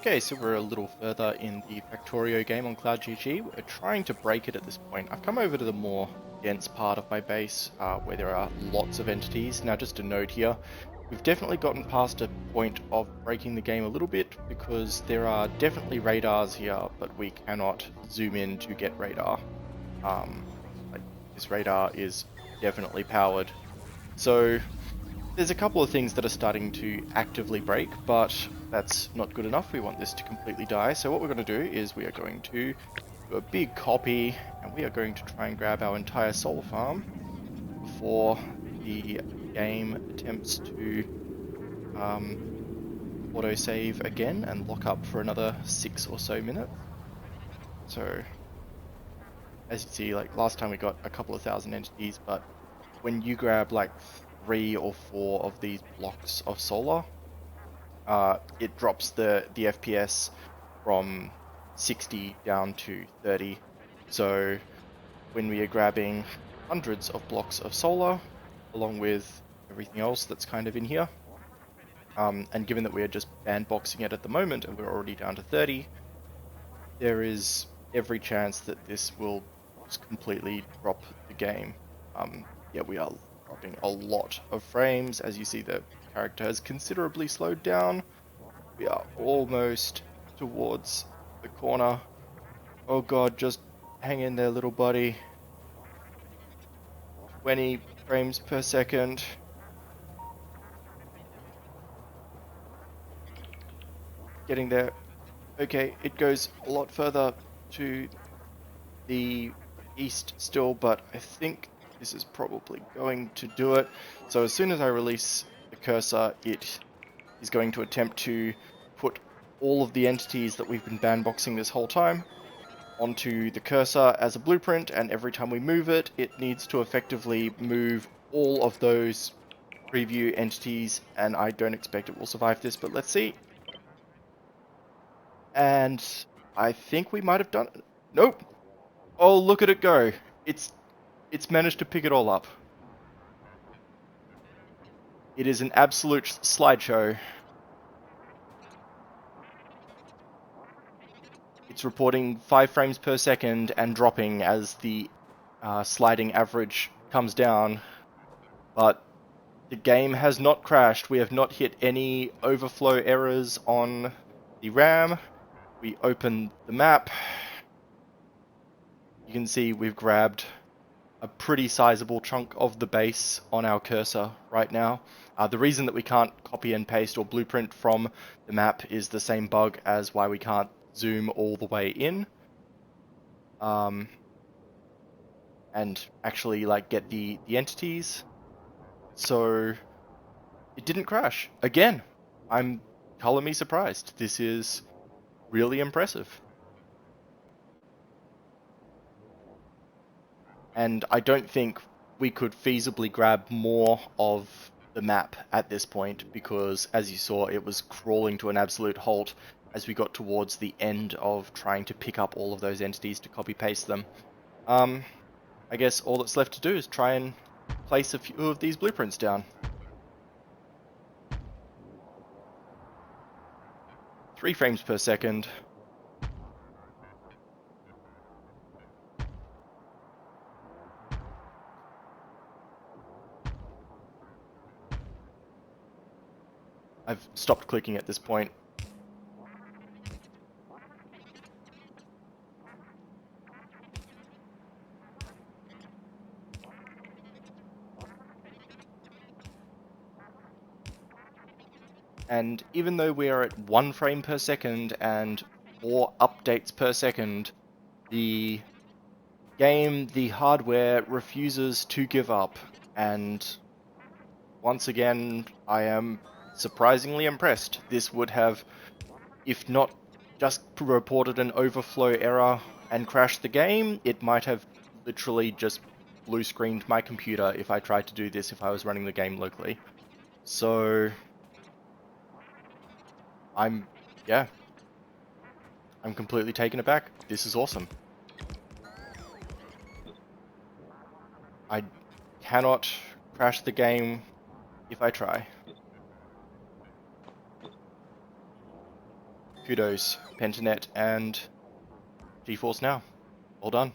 Okay, so we're a little further in the Factorio game on Cloud GG. We're trying to break it at this point. I've come over to the more dense part of my base where there are lots of entities. Now just a note here, we've definitely gotten past a point of breaking the game a little bit because there are definitely radars here, but we cannot zoom in to get radar. Like this radar is definitely powered. So there's a couple of things that are starting to actively break, but that's not good enough. We want this to completely die. So what we're going to do is we are going to do a big copy, and we are going to try and grab our entire solar farm before the game attempts to autosave again and lock up for another 6 or so minutes. So as you see, like last time we got a couple of thousand entities, but when you grab like 3 or 4 of these blocks of solar, it drops the FPS from 60 down to 30. So when we are grabbing hundreds of blocks of solar, along with everything else that's kind of in here, and given that we are just bandboxing it at the moment and we're already down to 30, there is every chance that this will just completely drop the game. Yeah, we are dropping a lot of frames. As you see, the character has considerably slowed down. We are almost towards the corner. Oh god, just hang in there, little buddy. 20 frames per second. Getting there. Okay, it goes a lot further to the east still, but I think this is probably going to do it. So as soon as I release the cursor, it is going to attempt to put all of the entities that we've been bandboxing this whole time onto the cursor as a blueprint, and every time we move it, it needs to effectively move all of those preview entities, and I don't expect it will survive this, but let's see. And I think we might have done it. Nope. Oh, look at it go. It's managed to pick it all up. It is an absolute slideshow. It's reporting 5 frames per second and dropping as the sliding average comes down. But the game has not crashed. We have not hit any overflow errors on the RAM. We open the map. You can see we've grabbed a pretty sizable chunk of the base on our cursor right now. The reason that we can't copy and paste or blueprint from the map is the same bug as why we can't zoom all the way in. And actually like get the entities. So it didn't crash. Again, I'm color me surprised. This is really impressive. And I don't think we could feasibly grab more of the map at this point because, as you saw, it was crawling to an absolute halt as we got towards the end of trying to pick up all of those entities to copy-paste them. I guess all that's left to do is try and place a few of these blueprints down. 3 frames per second. I've stopped clicking at this point. And even though we are at 1 frame per second and 4 updates per second, the game, the hardware, refuses to give up. And once again, I am surprisingly impressed. This would have, if not just reported an overflow error and crashed the game, it might have literally just blue screened my computer if I tried to do this if I was running the game locally. So I'm completely taken aback. This is awesome. I cannot crash the game if I try. kudos, Pentanet and GeForce Now. All done.